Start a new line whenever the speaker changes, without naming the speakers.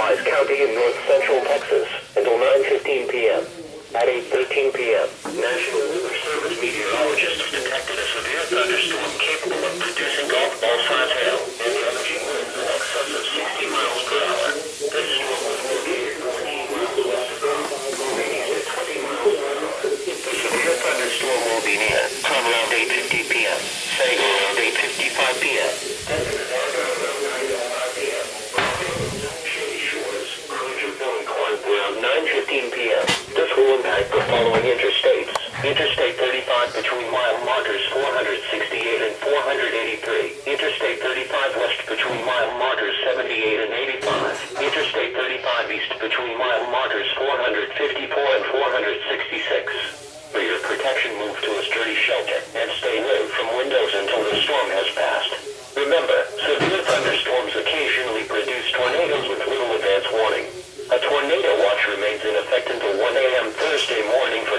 Wise County in north central Texas until 9:15 p.m. At 8:13 p.m., National Weather Service meteorologists detected a severe thunderstorm capable of producing golf ball-size hail and damaging winds in excess of 60 miles per hour. This storm was located 14 miles west of Gulf, moving east at 20 miles per hour. The severe thunderstorm will be near from around 8:50 p.m., say around 8:55 p.m. Around 9:15 p.m. This will impact the following interstates. Interstate 35 between mile markers 468 and 483. Interstate 35 west between mile markers 78 and 85. Interstate 35 east between mile markers 454 and 466. For your protection, move to a sturdy shelter and stay away from windows until the storm has passed. Remember, severe thunderstorms occasionally produce tornadoes with little advance warning. A tornado watch remains in effect until 1 a.m. Thursday morning for